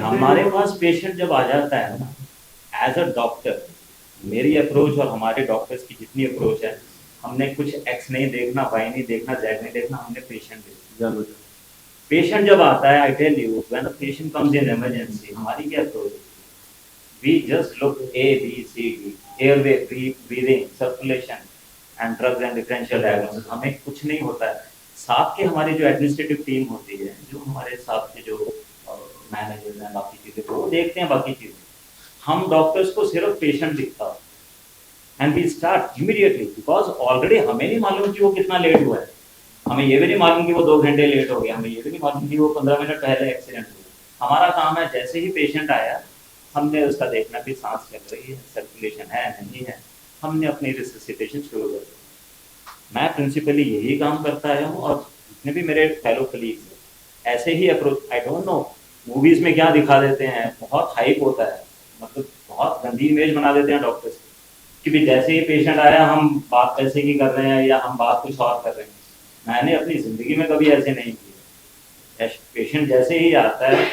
हमारे पास पेशेंट जब आ जाता है ना, एज अ डॉक्टर मेरी अप्रोच और हमारे डॉक्टर्स की जितनी अप्रोच है, हमने कुछ एक्स नहीं देखना, वाई नहीं देखना, जेड नहीं देखना, हमने पेशेंट देखना। पेशेंट जब आता है, I tell you, when a patient comes in emergency, हमारी क्या अप्रोच है? We just look A B C D, airway, breathing, circulation and drugs and differential diagnosis. हमें कुछ नहीं होता है। साथ के हमारी जो एडमिनिस्ट्रेटिव टीम होती है, जो हमारे साथ के जो मैनेजर्स हैं, बाकी चीज़ें, तो वो देखते हैं बाकी चीज़ें। हम डॉक्टर्स को सिर्फ पेशेंट दिखता है and we start immediately, because already हमें नहीं मालूम कि वो कितना लेट हुआ है, हमें ये भी नहीं मालूम कि वो 2 घंटे लेट हो गया, हमें ये भी नहीं मालूम कि वो 15 मिनट पहले एक्सीडेंट हुआ। हमारा काम है जैसे ही पेशेंट आया, हमने उसका देखना कि सांस चल रही है, सर्कुलेशन है नहीं है, हमने अपनी रिससिटेशन शुरू कर दी। मैं प्रिंसिपली यही काम करता आया हूँ, और जितने भी मेरे फेलो कलीग्स ऐसे ही approach. I don't know movies में क्या दिखा देते हैं, बहुत हाइप होता है, मतलब बहुत गंदी इमेज बना देते हैं डॉक्टर्स कि भी जैसे ही पेशेंट आया हम बात पैसे की कर रहे हैं या हम बात कुछ और कर रहे हैं। मैंने अपनी ज़िंदगी में कभी ऐसे नहीं किया। पेशेंट जैसे ही आता है,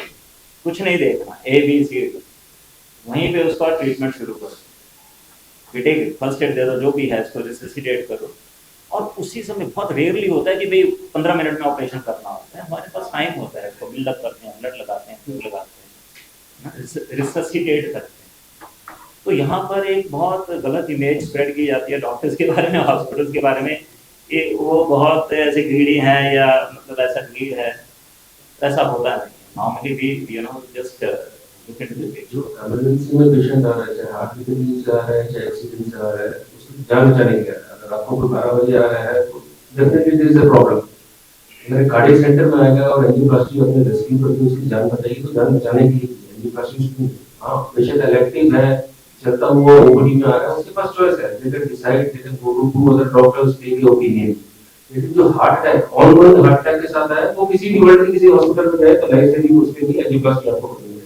कुछ नहीं देखना, ए बी सी डी, वहीं पे उसका ट्रीटमेंट शुरू करो, बेटे फर्स्ट एड दे दो, जो भी है इसको रिससिटेट करो। और उसी समय बहुत रेयरली होता है कि भाई 15 मिनट में ऑपरेशन करना होता है, हमारे पास टाइम होता है, तो बिल्डअप करते हैं, ब्लड लगाते हैं, ट्यूब लगाते हैं, रिससिटेट करते हैं। तो यहाँ पर एक बहुत गलत इमेज स्प्रेड की जाती है डॉक्टर्स के बारे में, हॉस्पिटल्स के बारे में, कि वो बहुत ऐसे ग्रीडी हैं या मतलब ऐसा ग्रीड है, ऐसा होता नहीं। Normally we just look into the जो इमरजेंसी में पेशेंट आ रहा है, चाहे हार्ट की तकलीफ से आ रहा है, चाहे एक्सीडेंट से आ रहा है, उसकी जान बचाने के लिए अगर आपको कोई 12 बजे आ रहा है तो definitely there is a problem. अगर कार्डियक सेंटर में आएगा और एंजियोप्लास्टी अपने रेस्क्यू करके उसकी जान बचाएगी, तो जान बचाने के लिए एंजियोप्लास्टी। हाँ, पेशेंट इलेक्टिव है, चलता हुआ ओपीडी में आ रहा है, उसके पास चॉइस है, they can decide, they can go to other doctors, take your opinion. लेकिन जो heart attack, ongoing heart attack के साथ आया, वो किसी भी वर्ल्ड के किसी हॉस्पिटल में जाए तो लाइफ सेविंग उसके लिए एंजियोप्लास्टी आपको करनी है।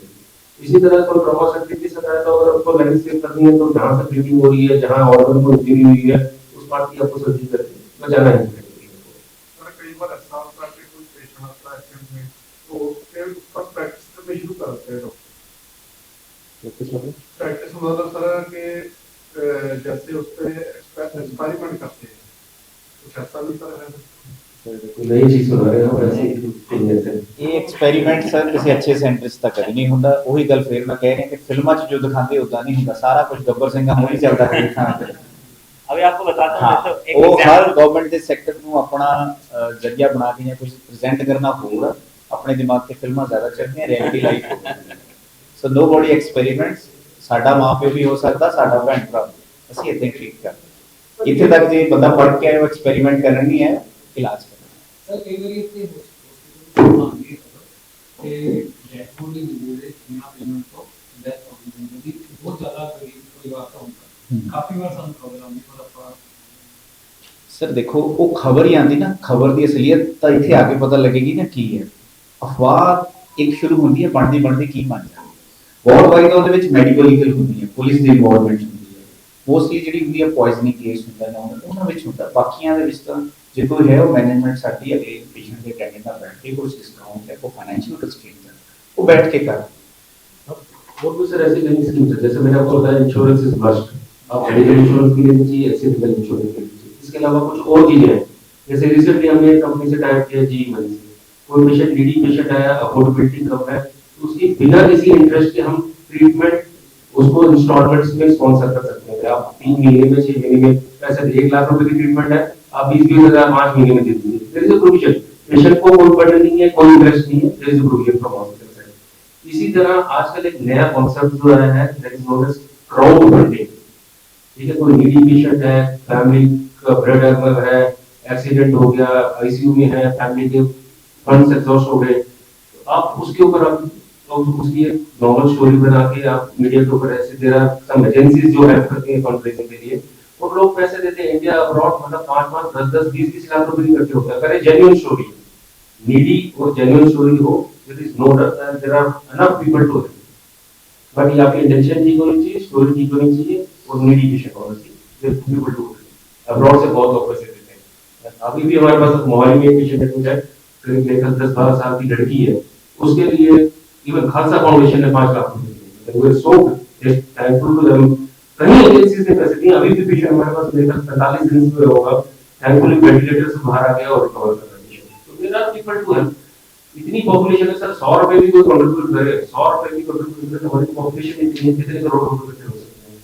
इसी तरह कोई ट्रॉमा सर्जरी के साथ आया तो अगर आपको लाइफ सेव करनी है, तो जहाँ से ब्लीडिंग हो रही है, जहाँ ऑर्गन को इंजरी हुई है, उस पार्ट की आपको सर्जरी करके बचाना है। कई बार ऐसा होता है कि कोई पेशेंट आता है एक्सीडेंट में, तो फिर उसका प्रैक्टिस करना शुरू करते हैं डॉक्टर। प्रैक्टिस मतलब सर कि जैसे उस पर एक्सपेरिमेंट करते हैं, कुछ ऐसा भी सर है? नई चीज बना रहे हो ऐसे ਇਹ ਐਕਸਪੈਰੀਮੈਂਟ ਸਰ ਕਿਸੇ ਅੱਛੇ ਸੈਂਟਰ 'ਚ ਤਾਂ ਕਦੀ ਨਹੀਂ ਹੁੰਦਾ। ਉਹੀ ਗੱਲ ਫਿਰ ਮੈਂ ਕਹਿ ਰਿਹਾ ਕਿ ਫਿਲਮਾਂ 'ਚ ਜੋ ਦਿਖਾਉਂਦੇ ਉਦਾਂ ਨਹੀਂ ਹੁੰਦਾ, ਸਾਰਾ ਕੁਝ ਗੱਬਰ ਸਿੰਘਾਂ ਮੂਹਰੇ ਚੱਲਦਾ ਹੈ ਥਾਂ ਤੇ। अभी आपको बताता हूँ, तो एक ਉਹ ਹਰ example- ਗਵਰਨਮੈਂਟ ਦੇ ਸੈਕਟਰ ਨੂੰ ਆਪਣਾ ਜ਼ਰੀਆ ਬਣਾ ਕੇ ਜਾਂ ਕੁਝ ਪ੍ਰੈਜ਼ੈਂਟ ਕਰਨਾ ਹੋਰ, ਆਪਣੇ ਦਿਮਾਗ ਤੇ ਫਿਲਮਾਂ ਜ਼ਿਆਦਾ ਚੱਲਦੀਆਂ, ਰਿਐਲਿਟੀ ਲਾਈਫ ਹੋ ਗਈ। ਸੋ ਨੋਬਡੀ ਐਕਸਪੈਰੀਮੈਂਟਸ। ਸਾਡਾ ਮਾਂ ਪਿਓ ਵੀ ਹੋ ਸਕਦਾ, ਸਾਡਾ ਭੈਣ ਭਰਾ, ਅਸੀਂ ਇੱਥੇ ਟ੍ਰੀਟ ਕਰਦੇ। ਇੱਥੇ ਤੱਕ ਜੇ ਬੰਦਾ ਪੜ੍ਹ ਕੇ ਆਏ ਉਹ ਐਕਸਪੈਰੀਮੈਂਟ ਕਰਨ ਨਹੀਂ ਹੈ, ਇਲਾਜ ਕਰਨਾ। सर कई बार इतने हॉस्पिटल के जयपुर में मिले बिना पेमेंट को डेथ हो गई, बहुत ज्यादा कोई बात होता काफी बार ਸਾਨੂੰ ਖਬਰ ਆਉਂਦੀ ਪਰ ਆਪਾਂ सर देखो वो खबर ही आती ना, खबर की असलियत तो इतने आके पता लगेगी ना की है। अफवाह एक शुरू होती है, बनती बनती की बन जाती है। बहुत बारी तो ਉਹਦੇ ਵਿੱਚ ਮੈਡੀਕਲ ਲੀਗਲ ਹੁੰਦੀ ਹੈ, ਪੁਲਿਸ ਦੀ ਇਨਵੋਲਵਮੈਂਟ ਹੁੰਦੀ ਹੈ, ਮੋਸਟਲੀ ਜਿਹੜੀ ਹੁੰਦੀ ਹੈ ਪੋਇਜ਼ਨਿੰਗ ਕੇਸ ਹੁੰਦਾ ਨਾ, ਉਹਨਾਂ ਵਿੱਚ ਹੁੰਦਾ। ਬਾਕੀਆਂ ਦੇ ਵਿੱਚ ਤਾਂ ਜੇ ਕੋਈ ਹੈ ਉਹ ਮੈਨੇਜਮੈਂਟ ਸਾਡੀ ਅਗਲੇ ਪੇਸ਼ੈਂਟ ਦੇ ਅਟੈਂਡੈਂਟ ਨਾਲ ਬੈਠ ਕੇ ਕੁਝ ਡਿਸਕਾਊਂਟ ਹੈ, ਕੋਈ फाइनेंशियल कंस्ट्रेंट है, वो बैठ के कर। और भी सर ऐसी कई स्कीम्स है, जैसे मैंने आपको बताया इंश्योरेंस इज मस्ट। आप मेडिकल इंश्योरेंस के लिए भी चाहिए, एक्सीडेंटल इंश्योरेंस के लिए चाहिए। इसके अलावा कुछ और चीजें हैं, जैसे रिसेंटली हमने एक कंपनी से टाइप किया जी मनी से, कोई पेशेंट नीडी पेशेंट आया, अफोर्डेबिलिटी कम है, तो उसकी बिना किसी इंटरेस्ट के हम ट्रीटमेंट उसको इंस्टॉलमेंट्स में स्पॉन्सर कर सकते हैं। आप 3 महीने में 6 महीने में पैसे 1 लाख रुपए की ट्रीटमेंट है, आप 20-20 हजार 5 महीने में दे दीजिए। There is a provision, patient को कोई बर्डन नहीं है, कोई इंटरेस्ट नहीं है, there is a provision from hospital side. इसी तरह आजकल एक नया कॉन्सेप्ट जो आया है, that is known as crowd funding. ठीक है, कोई नीडी पेशेंट है, फैमिली का ब्लड है, एक्सीडेंट हो गया, आईसीयू में है, फैमिली के फंड्स एग्जॉस्ट हो गए, तो आप उसके ऊपर आप उसकी एक नॉर्मल स्टोरी बना के आप मीडिया के ऊपर ऐसे दे रहा, सम एजेंसीज जो हेल्प करती हैं फंड रेजिंग के लिए, और लोग पैसे देते हैं इंडिया अब्रॉड, मतलब 5-5, 10-10, 20-20 लाख रुपए इकट्ठे होते हैं। अगर जेन्युइन स्टोरी नीडी और जेन्युइन स्टोरी हो, there is no doubt that there are enough people to help. But आपकी इंटेंशन ठीक होनी चाहिए, स्टोरी ठीक होनी चाहिए, और नीडी पेशेंट होना चाहिए, there people to help. Abroad से बहुत लोग पैसे देते हैं। अभी भी हमारे पास मोहाली में एक पेशेंट है, करीब 10-12 साल की लड़की है, उसके लिए इवन खालसा फाउंडेशन ने 5 लाख रुपए दिए, we are so thankful to them. कई एजेंसीज ने पैसे दिए, अभी भी पेशेंट हमारे पास लेकर 45 दिन में होगा, थैंकफुली वेंटिलेटर से बाहर आ गया और रिकवर कर रहा है पेशेंट। तो there are people to help. इतनी पॉपुलेशन है सर, 100 रुपए भी कोई कंट्रीब्यूट करे, 100 रुपए भी कंट्रीब्यूट करे, हमारी पॉपुलेशन इतनी है, कितने करोड़ रुपए इकट्ठे हो सकते हैं।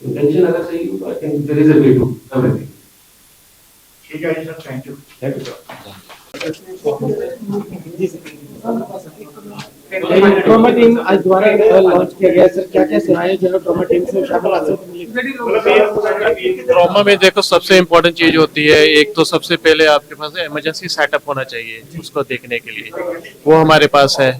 इंटेंशन अगर सही हो तो I think there is a way to everything. ठीक है sir, thank you. Thank you sir. Trauma team आज द्वारा लॉन्च किया गया सर, क्या क्या सेवाएं जो ट्रॉमा टीम से शामिल मिलेगी? ट्रॉमा में देखो सबसे इम्पोर्टेंट चीज होती है, एक तो सबसे पहले आपके पास इमरजेंसी सेटअप होना चाहिए उसको देखने के लिए, वो हमारे पास है।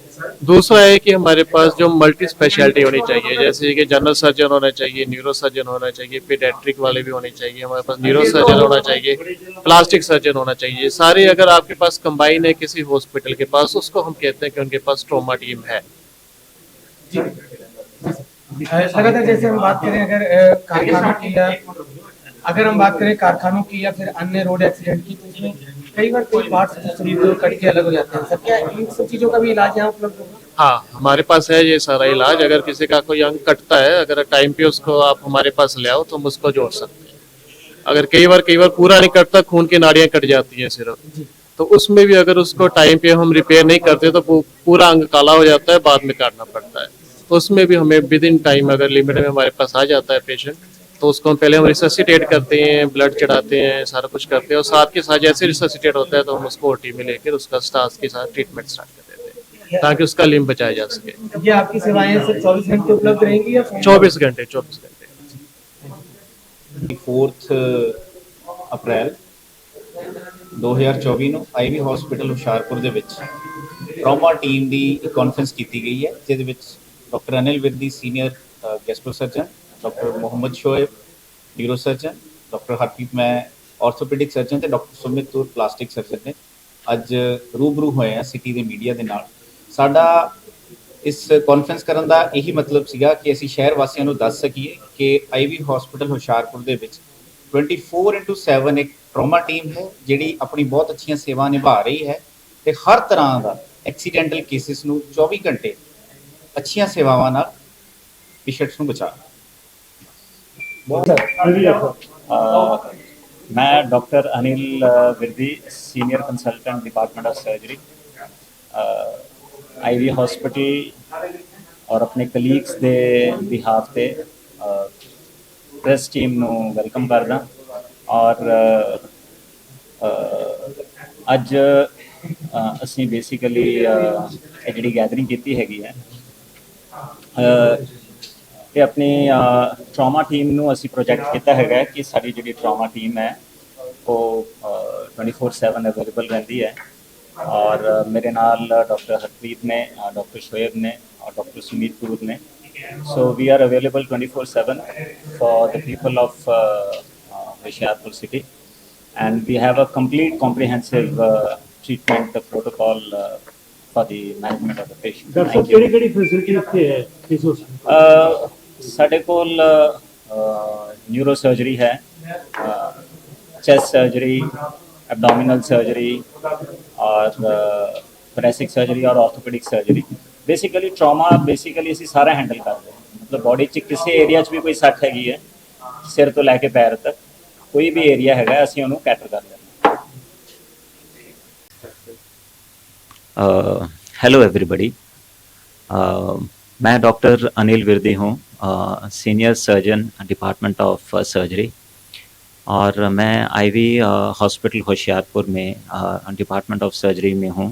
दूसरा है कि हमारे पास जो मल्टी स्पेशलिटी होनी चाहिए, जैसे कि जनरल सर्जन होना चाहिए, न्यूरो सर्जन होना चाहिए, पीडियाट्रिक वाले भी होने चाहिए, हमारे पास न्यूरो सर्जन होना चाहिए, प्लास्टिक सर्जन होना चाहिए। सारे अगर आपके पास कंबाइन है किसी हॉस्पिटल के पास, उसको हम कहते हैं कि उनके पास ट्रॉमा टीम है। लगातार जैसे हम बात करें अगर कारखानों की या अगर हम बात करें कारखानों की या फिर अन्य रोड एक्सीडेंट की, तो इसमें कई बार कोई पार्ट्स शरीर कट के अलग हो जाते हैं सर, क्या इन सब चीजों का भी इलाज यहाँ उपलब्ध होगा? हाँ, हमारे पास है ये सारा इलाज। अगर किसी का कोई अंग कटता है, अगर टाइम पे उसको आप हमारे पास ले आओ तो हम उसको जोड़ सकते हैं। अगर कई बार पूरा नहीं कटता, खून की नाड़ियां कट जाती हैं सिर्फ, तो उसमें भी अगर उसको टाइम पे हम रिपेयर नहीं करते तो पूरा अंग काला हो जाता है, बाद में काटना पड़ता है। तो उसमें भी हमें विद इन टाइम अगर लिमिट में हमारे पास आ जाता है पेशेंट, तो उसको हम पहले हम रिससिटेट करते हैं, ब्लड चढ़ाते हैं, सारा कुछ करते हैं, और साथ के साथ जैसे रिससिटेट होता है तो हम उसको ओटी में लेकर उसका स्टाफ के साथ ट्रीटमेंट स्टार्ट कर देते हैं ताकि उसका लिम्ब बचाया जा सके। ये आपकी सेवाएं सिर्फ 24 घंटे उपलब्ध रहेंगी या 24 घंटे 4 ਅਪ੍ਰੈਲ 2024 ਨੂੰ ਆਈਵੀ ਹਸਪੀਟਲ ਹੁਸ਼ਿਆਰਪੁਰ ਦੇ ਵਿੱਚ ਟਰਾਮਾ ਟੀਮ ਦੀ ਇੱਕ ਕਾਨਫਰੰਸ ਕੀਤੀ ਗਈ ਹੈ, ਜਿਹਦੇ ਵਿੱਚ doctor Anil Virdi senior gastro surgeon, doctor Mohammad Shoaib neuro surgeon, doctor Harpreet ਮੈਂ ਆਰਥੋਪੈਡਿਕ ਸਰਜਨ ਤੇ ਡਾਕਟਰ ਸੁਮਿਤ ਤੁਰ ਪਲਾਸਟਿਕ ਸਰਜਨ ਨੇ ਅੱਜ ਰੂਬਰੂ ਹੋਏ ਆ ਸਿਟੀ ਦੇ ਮੀਡੀਆ ਦੇ ਨਾਲ। ਸਾਡਾ ਇਸ ਕਾਨਫਰੰਸ ਕਰਨ ਦਾ ਇਹੀ ਮਤਲਬ ਸੀਗਾ ਕਿ ਅਸੀਂ ਸ਼ਹਿਰ ਵਾਸੀਆਂ ਨੂੰ ਦੱਸ ਸਕੀਏ ਕਿ ਆਈਵੀ ਹਸਪੀਟਲ ਹੁਸ਼ਿਆਰਪੁਰ ਦੇ ਵਿੱਚ 24/7 ਇੱਕ ट्रॉमा टीम है जिहड़ी अपनी बहुत अच्छी सेवा निभा रही है ते हर तरह का एक्सीडेंटल केसिस नूं 24 घंटे अच्छी सेवावां नाल पेशेंट्स नूं बचा। मैं doctor Anil Virdi, senior consultant department of surgery, IV hospital और अपने कलीग्स के बिहाफ से प्रेस टीम नूं वेलकम करदा। और अज असी बेसिकली जी गैदरिंग की हैगी है ते अपनी ट्रॉमा टीम नूं असी प्रोजेक्ट किया है कि सारी जी ट्रॉमा टीम है वो 24/7 अवेलेबल रहती है। और मेरे नाल डॉक्टर हरप्रीत ने, डॉक्टर शोएब ने और डॉक्टर सुमित तुर ने। So we are available 24/7 for the people of Hoshiarpur city, and we have a complete comprehensive treatment protocol for the management of the patient. Doctor केड़ी-केड़ी फैसिलिटी रखते हैं इस हॉस्पिटल? साडे कोल न्यूरो सर्जरी है, चेस्ट सर्जरी, एब्डोमिनल सर्जरी और thoracic surgery और orthopaedic surgery. Basically trauma basically असी सारा हैंडल करते हैं, मतलब बॉडी च किसी एरिया च भी कोई सट हैगी है, सिर तो लैके पैर तक कोई भी एरिया है असी उन्होंने कैटर कर लें। हेलो एवरीबडी, मैं डॉक्टर अनिल विरदी हूँ, senior surgeon department of surgery, और मैं आईवी हॉस्पिटल होशियारपुर में डिपार्टमेंट ऑफ सर्जरी में हूँ।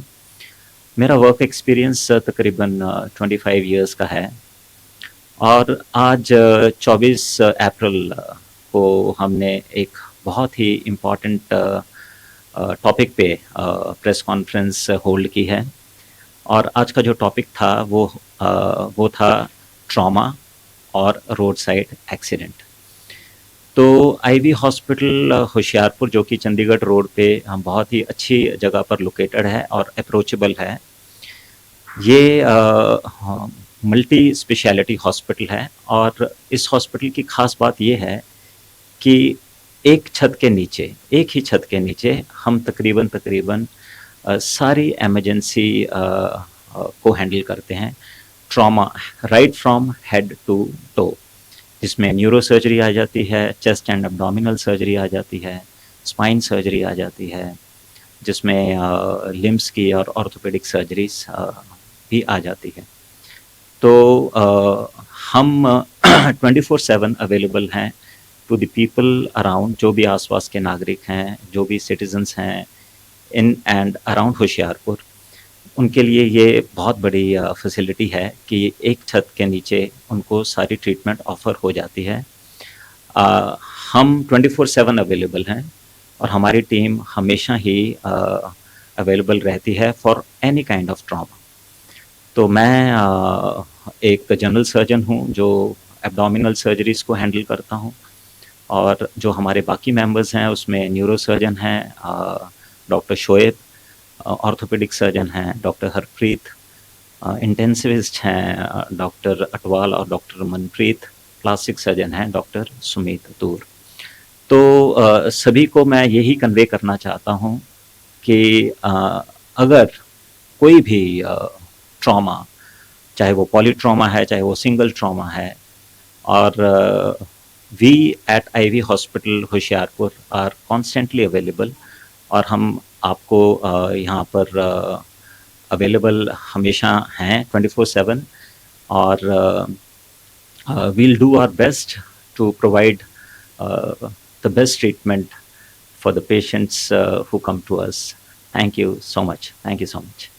मेरा वर्क एक्सपीरियंस तकरीबन 25 इयर्स का है। और आज 24 अप्रैल को हमने एक बहुत ही इम्पॉर्टेंट टॉपिक पे प्रेस कॉन्फ्रेंस होल्ड की है। और आज का जो टॉपिक था वो था ट्रॉमा और रोड साइड एक्सीडेंट। तो आईवी हॉस्पिटल होशियारपुर, जो कि चंडीगढ़ रोड पे बहुत ही अच्छी जगह पर लोकेटेड है और अप्रोचेबल है, ये मल्टी स्पेशलिटी हॉस्पिटल है। और इस हॉस्पिटल की ख़ास बात ये है कि एक ही छत के नीचे हम तकरीबन सारी एमरजेंसी को हैंडल करते हैं, trauma right from head to toe, जिसमें न्यूरो सर्जरी आ जाती है, चेस्ट एंड एब्डोमिनल सर्जरी आ जाती है, स्पाइन सर्जरी आ जाती है, जिसमें लिम्स की और ऑर्थोपेडिक सर्जरीज भी आ जाती है। तो हम 24/7 अवेलेबल हैं टू द पीपल अराउंड, जो भी आसपास के नागरिक हैं, जो भी सिटीजन्स हैं इन एंड अराउंड होशियारपुर, उनके लिए ये बहुत बड़ी फैसिलिटी है कि एक छत के नीचे उनको सारी ट्रीटमेंट ऑफर हो जाती है। हम 24/7 अवेलेबल हैं और हमारी टीम हमेशा ही अवेलेबल रहती है for any kind of trauma. तो मैं एक जनरल सर्जन हूँ जो एब्डोमिनल सर्जरीज को हैंडल करता हूँ, और जो हमारे बाकी मेंबर्स हैं उसमें न्यूरो सर्जन हैं डॉक्टर शोएब, ऑर्थोपेडिक सर्जन हैं डॉक्टर हरप्रीत, इंटेंसिविस्ट हैं डॉक्टर अटवाल और डॉक्टर मनप्रीत, प्लास्टिक सर्जन हैं डॉक्टर सुमित दूर। तो सभी को मैं यही कन्वे करना चाहता हूँ कि अगर कोई भी ट्रॉमा, चाहे वो पॉलीट्रॉमा है, चाहे वो सिंगल ट्रॉमा है, और we at IV hospital Hoshiarpur are constantly available, और हम आपको यहाँ पर अवेलेबल हमेशा हैं 24/7, और we'll do our best to provide the best treatment for the patients who come to us. Thank you so much. Thank you so much.